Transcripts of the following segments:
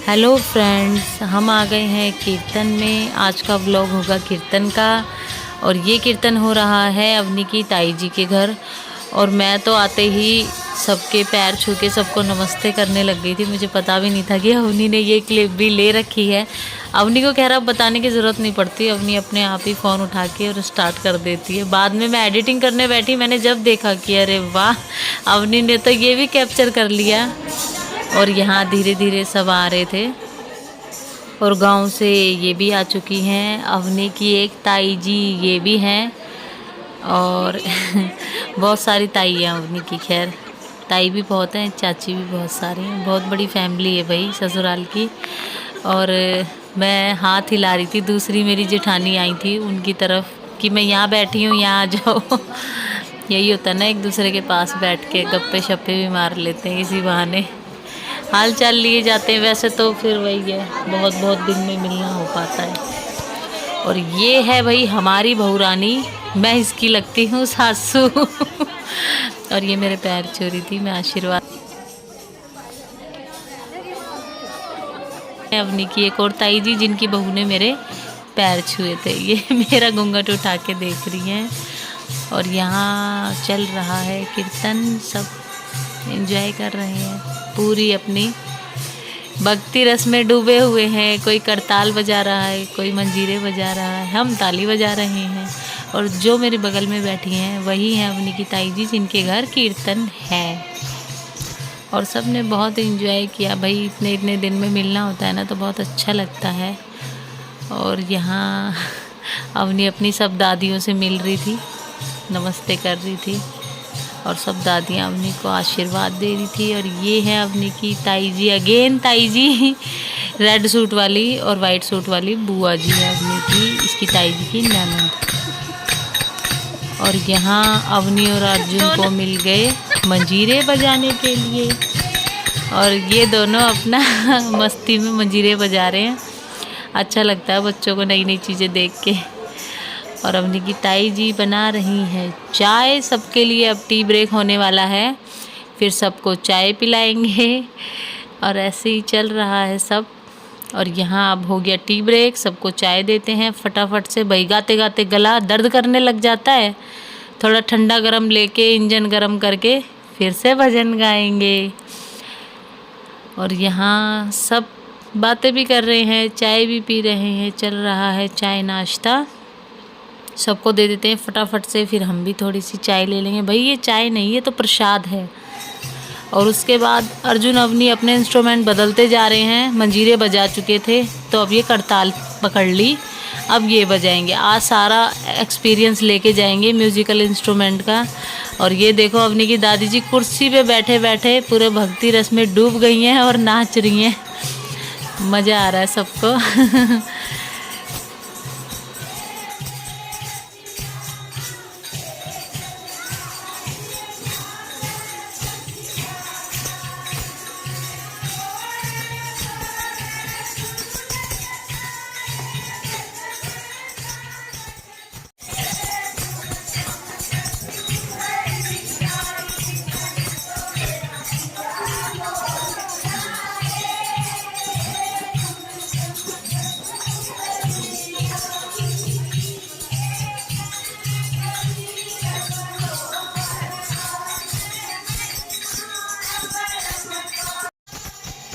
Hello friends, हम आ गए हैं कीर्तन में। आज का व्लॉग होगा कीर्तन का। और ये कीर्तन हो रहा है अवनी की ताई जी के घर। और मैं तो आते ही सबके पैर छू के सबको नमस्ते करने लग गई थी। मुझे पता भी नहीं था कि अवनी ने ये क्लिप भी ले रखी है। अवनी को कह रहा बताने की ज़रूरत नहीं पड़ती, अवनी अपने आप ही फ़ोन उठा के और स्टार्ट कर देती है। बाद में मैं एडिटिंग करने बैठी, मैंने जब देखा कि अरे वाह, अवनी ने तो ये भी कैप्चर कर लिया। और यहाँ धीरे धीरे सब आ रहे थे और गांव से ये भी आ चुकी हैं। अवनी की एक ताई जी ये भी हैं और बहुत सारी ताई हैं अवनी की। खैर ताई भी बहुत हैं, चाची भी बहुत सारी हैं। बहुत बड़ी फैमिली है भाई ससुराल की। और मैं हाथ हिला रही थी, दूसरी मेरी जेठानी आई थी उनकी तरफ कि मैं यहाँ बैठी हूँ, यहाँ आ जाओ। यही होता है ना, एक दूसरे के पास बैठ के गप्पे शप्पे भी मार लेते हैं इसी बहाने, हाल चाल लिए जाते हैं। वैसे तो फिर वही है, बहुत बहुत दिन में मिलना हो पाता है। और ये है भाई हमारी बहू रानी, मैं इसकी लगती हूँ सासू। और ये मेरे पैर छू रही थी, मैं आशीर्वाद। अवनी की एक और ताई जी जिनकी बहू ने मेरे पैर छुए थे, ये मेरा घूंघट उठा के देख रही हैं। और यहाँ चल रहा है कीर्तन, सब एंजॉय कर रहे हैं, पूरी अपनी भक्ति रस में डूबे हुए हैं। कोई करताल बजा रहा है, कोई मंजीरे बजा रहा है, हम ताली बजा रहे हैं। और जो मेरे बगल में बैठी हैं वही हैं अवनी की ताई जी जिनके घर कीर्तन है। और सब ने बहुत एंजॉय किया भाई, इतने इतने दिन में मिलना होता है ना, तो बहुत अच्छा लगता है। और यहाँ अवनी अपनी सब दादियों से मिल रही थी, नमस्ते कर रही थी और सब दादियाँ अवनी को आशीर्वाद दे रही थी। और ये है अवनी की ताई जी, अगेन ताई जी, रेड सूट वाली और वाइट सूट वाली बुआ जी है अवनी की, इसकी ताई जी की ननद। और यहाँ अवनी और अर्जुन को मिल गए मंजीरे बजाने के लिए और ये दोनों अपना मस्ती में मंजीरे बजा रहे हैं। अच्छा लगता है बच्चों को नई नई चीज़ें देख के। और अवनी की ताई जी बना रही हैं चाय सबके लिए। अब टी ब्रेक होने वाला है, फिर सबको चाय पिलाएंगे और ऐसे ही चल रहा है सब। और यहाँ अब हो गया टी ब्रेक, सबको चाय देते हैं फटाफट से। भाई गाते गाते गला दर्द करने लग जाता है, थोड़ा ठंडा गरम लेके इंजन गरम करके फिर से भजन गाएंगे। और यहाँ सब बातें भी कर रहे हैं, चाय भी पी रहे हैं, चल रहा है चाय नाश्ता। सबको दे देते हैं फटाफट से, फिर हम भी थोड़ी सी चाय ले लेंगे। भाई ये चाय नहीं, ये तो प्रसाद है। और उसके बाद अर्जुन अवनी अपने इंस्ट्रूमेंट बदलते जा रहे हैं। मंजीरे बजा चुके थे तो अब ये करताल पकड़ ली, अब ये बजाएंगे। आज सारा एक्सपीरियंस लेके जाएंगे म्यूज़िकल इंस्ट्रूमेंट का। और ये देखो अवनी की दादी जी कुर्सी पे बैठे बैठे पूरे भक्ति रस में डूब गई हैं और नाच रही हैं। मज़ा आ रहा है सबको।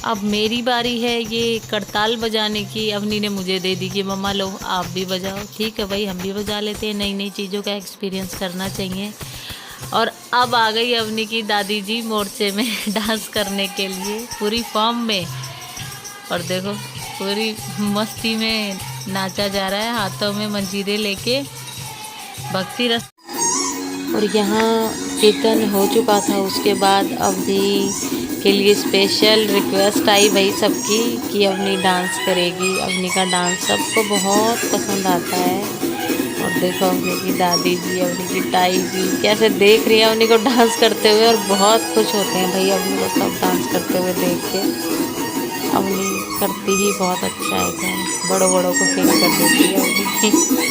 अब मेरी बारी है ये करताल बजाने की। अवनी ने मुझे दे दी कि मम्मा लो आप भी बजाओ। ठीक है भाई, हम भी बजा लेते हैं, नई नई चीज़ों का एक्सपीरियंस करना चाहिए। और अब आ गई अवनी की दादी जी मोर्चे में डांस करने के लिए पूरी फॉर्म में। और देखो पूरी मस्ती में नाचा जा रहा है, हाथों में मंजीरे लेके भक्ति रस। और यहाँ कीर्तन हो चुका था, उसके बाद अवनी के लिए स्पेशल रिक्वेस्ट आई भाई सबकी कि अवनी डांस करेगी। अवनी का डांस सबको बहुत पसंद आता है। और देखो अवनी की दादी जी, अवनी की ताई जी कैसे देख रही है अवनी को डांस करते हुए और बहुत खुश होते हैं भाई अवनी को सब डांस करते हुए देख के। अवनी करती ही बहुत अच्छा है, क्या बड़ों बड़ों को फील कर देती है अवनी।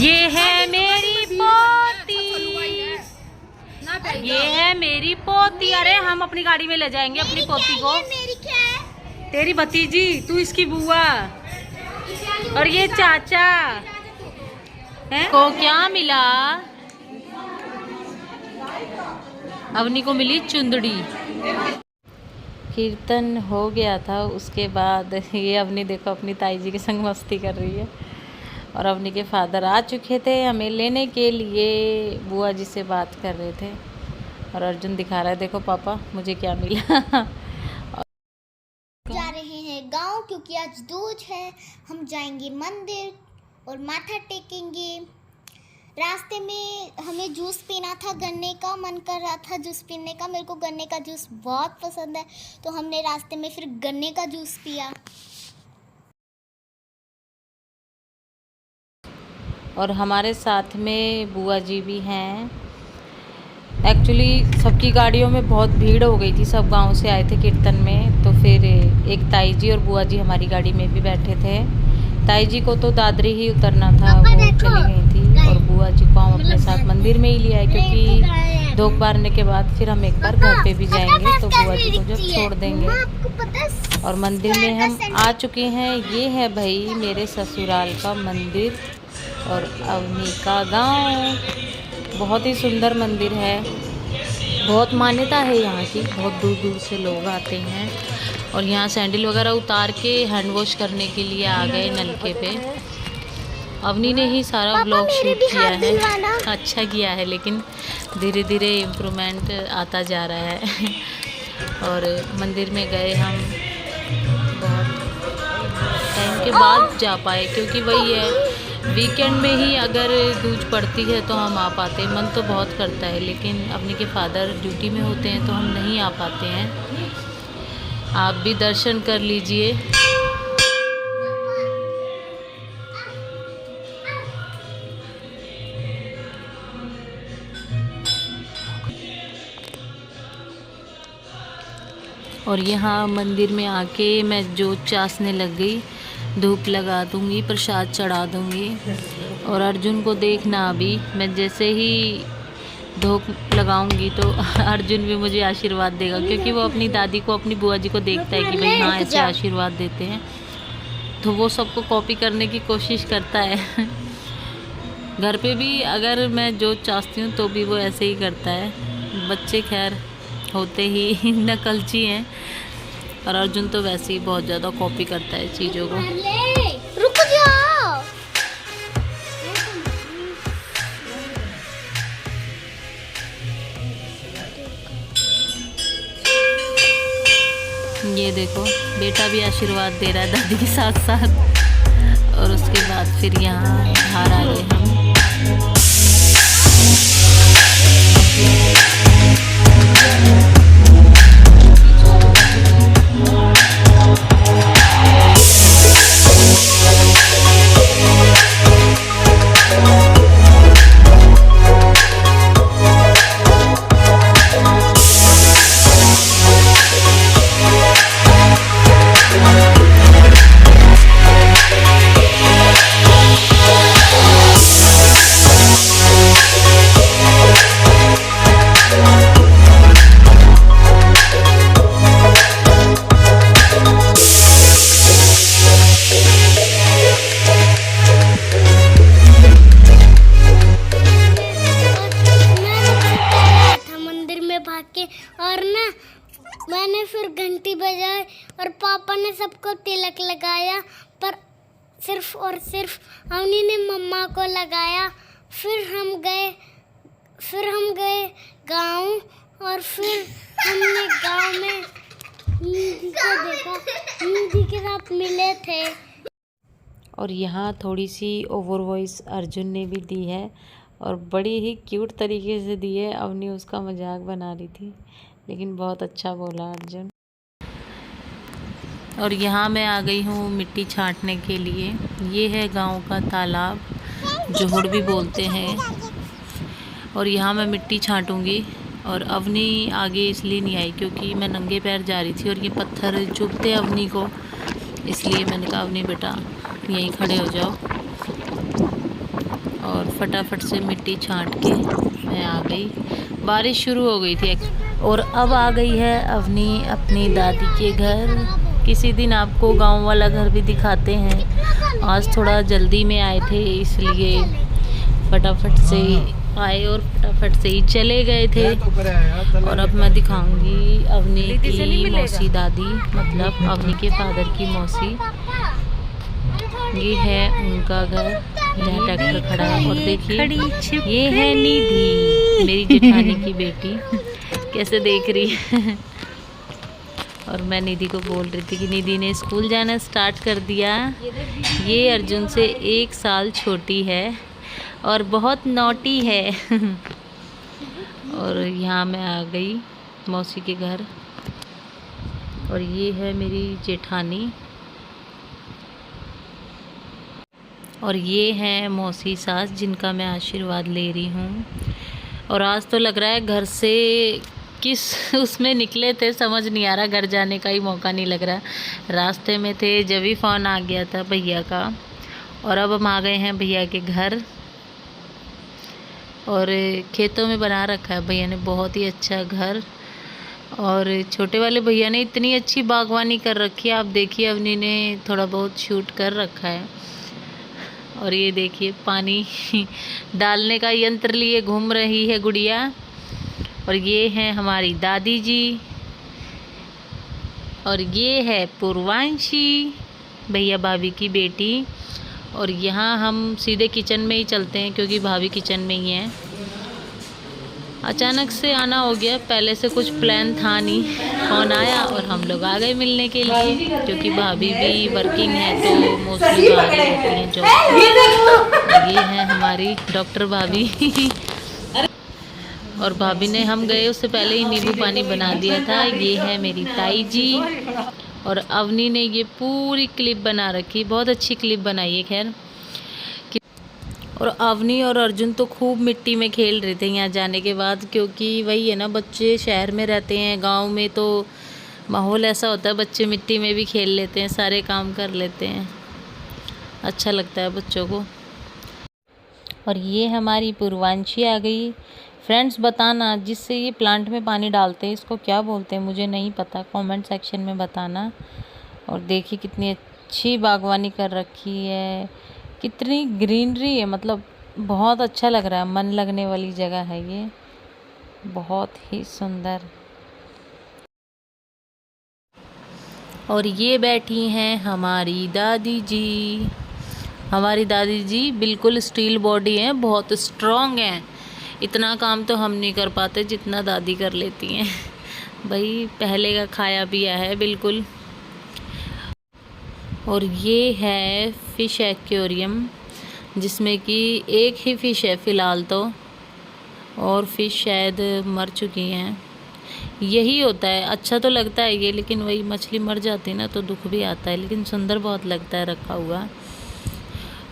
ये है मेरी पोती, ये है मेरी पोती। अरे हम अपनी गाड़ी में ले जाएंगे अपनी पोती को। मेरी क्या है? तेरी भतीजी, तू इसकी बुआ, और ये चाचा है। को क्या मिला? अवनी को मिली चुंदड़ी। कीर्तन हो गया था, उसके बाद ये अवनी देखो अपनी ताई जी के संग मस्ती कर रही है। और अवनी के फादर आ चुके थे हमें लेने के लिए, बुआ जी से बात कर रहे थे। और अर्जुन दिखा रहा है, देखो पापा मुझे क्या मिला। जा रहे हैं गांव क्योंकि आज दूज है। हम जाएंगे मंदिर और माथा टेकेंगे। रास्ते में हमें जूस पीना था, गन्ने का मन कर रहा था जूस पीने का। मेरे को गन्ने का जूस बहुत पसंद है, तो हमने रास्ते में फिर गन्ने का जूस पिया। और हमारे साथ में बुआ जी भी हैं। एक्चुअली सबकी गाड़ियों में बहुत भीड़ हो गई थी, सब गांव से आए थे कीर्तन में। तो फिर एक ताई जी और बुआ जी हमारी गाड़ी में भी बैठे थे। ताई जी को तो दादरी ही उतरना था, वो चली गई थी। और बुआ जी को हम अपने साथ मंदिर में ही लिया है, क्योंकि धोख बारने के बाद फिर हम एक बार घर पे भी जाएंगे, तो बुआ जी को जब छोड़ देंगे। और मंदिर में हम आ चुके हैं। ये है भाई मेरे ससुराल का मंदिर और अवनी का गांव। बहुत ही सुंदर मंदिर है, बहुत मान्यता है यहाँ की, बहुत दूर दूर से लोग आते हैं। और यहाँ सैंडल वगैरह उतार के हैंड वॉश करने के लिए आ गए नलके पे। अवनी ने ही सारा व्लॉग शूट किया है, अच्छा किया है, लेकिन धीरे धीरे इम्प्रूवमेंट आता जा रहा है। और मंदिर में गए हम, बहुत टाइम के बाद जा पाए, क्योंकि वही है वीकेंड में ही अगर दूज पड़ती है तो हम आ पाते हैं। मन तो बहुत करता है, लेकिन अपने के फादर ड्यूटी में होते हैं तो हम नहीं आ पाते हैं। आप भी दर्शन कर लीजिए। और यहाँ मंदिर में आके मैं जोत चासने लग गई। धूप लगा दूंगी, प्रसाद चढ़ा दूंगी। और अर्जुन को देखना, अभी मैं जैसे ही धूप लगाऊंगी तो अर्जुन भी मुझे आशीर्वाद देगा, क्योंकि वो अपनी दादी को, अपनी बुआ जी को देखता है कि भाई हाँ ऐसे आशीर्वाद देते हैं, तो वो सबको कॉपी करने की कोशिश करता है। घर पे भी अगर मैं जोत चाहती हूँ तो भी वो ऐसे ही करता है। बच्चे खैर होते ही नकलची हैं, और अर्जुन तो वैसे ही बहुत ज़्यादा कॉपी करता है चीज़ों को। रुक जाओ। ये देखो बेटा भी आशीर्वाद दे रहा है दादी के साथ साथ। और उसके बाद फिर यहाँ बाहर आ गए हम। और ना मैंने फिर घंटी बजाई और पापा ने सबको तिलक लगाया, पर सिर्फ और सिर्फ अवनी ने मम्मा को लगाया। फिर हम गए गांव, और फिर हमने गांव में दीदी को देखा, दीदी के साथ मिले थे। और यहाँ थोड़ी सी ओवर वॉइस अर्जुन ने भी दी है, और बड़ी ही क्यूट तरीके से दी है। अवनी उसका मजाक बना रही थी, लेकिन बहुत अच्छा बोला अर्जुन। और यहाँ मैं आ गई हूँ मिट्टी छांटने के लिए। ये है गांव का तालाब, जोहड़ भी बोलते हैं। और यहाँ मैं मिट्टी छांटूंगी। और अवनी आगे इसलिए नहीं आई क्योंकि मैं नंगे पैर जा रही थी और ये पत्थर चुभते अवनी को, इसलिए मैंने कहा अवनी बेटा यहीं खड़े हो जाओ। और फटाफट से मिट्टी छांट के मैं आ गई। बारिश शुरू हो गई थी और अब आ गई है अवनी अपनी दादी के घर। किसी दिन आपको गांव वाला घर भी दिखाते हैं। आज थोड़ा जल्दी में आए थे इसलिए फटाफट से आए और फटाफट से ही चले गए थे। और अब मैं दिखाऊंगी अवनी की मौसी दादी, मतलब अवनी के फादर की मौसी। ये है उनका घर, यहाँ ट्रैक्टर खड़ा है। और देखिए ये है निधि, मेरी जेठानी की बेटी, कैसे देख रही है। और मैं निधि को बोल रही थी कि निधि ने स्कूल जाना स्टार्ट कर दिया। ये अर्जुन से 1 साल छोटी है और बहुत नॉटी है। और यहाँ मैं आ गई मौसी के घर। और ये है मेरी जेठानी और ये हैं मौसी सास, जिनका मैं आशीर्वाद ले रही हूँ। और आज तो लग रहा है घर से किस उसमें निकले थे समझ नहीं आ रहा, घर जाने का ही मौका नहीं लग रहा। रास्ते में थे जब भी फ़ोन आ गया था भैया का। और अब हम आ गए हैं भैया के घर और खेतों में बना रखा है भैया ने बहुत ही अच्छा घर। और छोटे वाले भैया ने इतनी अच्छी बागवानी कर रखी है, आप देखिए अवनी ने थोड़ा बहुत शूट कर रखा है। और ये देखिए पानी डालने का यंत्र लिए घूम रही है गुड़िया। और ये है हमारी दादी जी और ये है पूर्वांशी, भैया भाभी की बेटी। और यहाँ हम सीधे किचन में ही चलते हैं क्योंकि भाभी किचन में ही है। अचानक से आना हो गया, पहले से कुछ प्लान था नहीं, फ़ोन आया और हम लोग आ गए मिलने के लिए। क्योंकि भाभी भी वर्किंग है तो मोस्टली बाहर रहती हैं जॉब। ये है हमारी डॉक्टर भाभी। और भाभी ने हम गए उससे पहले ही नींबू पानी बना दिया था। ये है मेरी ताई जी और अवनी ने ये पूरी क्लिप बना रखी, बहुत अच्छी क्लिप बनाई है खैर। और अवनी और अर्जुन तो खूब मिट्टी में खेल रहे थे यहाँ जाने के बाद, क्योंकि वही है ना, बच्चे शहर में रहते हैं, गांव में तो माहौल ऐसा होता है बच्चे मिट्टी में भी खेल लेते हैं, सारे काम कर लेते हैं, अच्छा लगता है बच्चों को। और ये हमारी पूर्वांशी आ गई। फ्रेंड्स बताना जिससे ये प्लांट में पानी डालते हैं इसको क्या बोलते हैं, मुझे नहीं पता, कमेंट सेक्शन में बताना। और देखिए कितनी अच्छी बागवानी कर रखी है, कितनी ग्रीनरी है, मतलब बहुत अच्छा लग रहा है, मन लगने वाली जगह है ये, बहुत ही सुंदर। और ये बैठी हैं हमारी दादी जी। हमारी दादी जी बिल्कुल स्टील बॉडी हैं, बहुत स्ट्रॉन्ग हैं। इतना काम तो हम नहीं कर पाते जितना दादी कर लेती हैं। भाई पहले का खाया पिया है बिल्कुल। और ये है फ़िश एक्वेरियम जिसमें कि एक ही फ़िश है फ़िलहाल तो, और फ़िश शायद मर चुकी हैं। यही होता है, अच्छा तो लगता है ये, लेकिन वही मछली मर जाती है ना तो दुख भी आता है, लेकिन सुंदर बहुत लगता है रखा हुआ।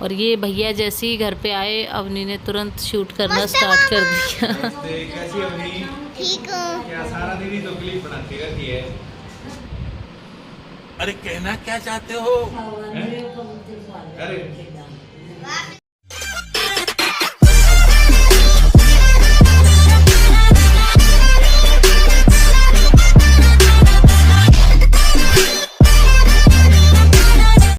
और ये भैया जैसे ही घर पे आए अवनी ने तुरंत शूट करना स्टार्ट कर दिया। ठीक हो? क्या सारा दिन ही तो क्लिप बनाती रहती है। अरे कहना क्या चाहते हो? अरे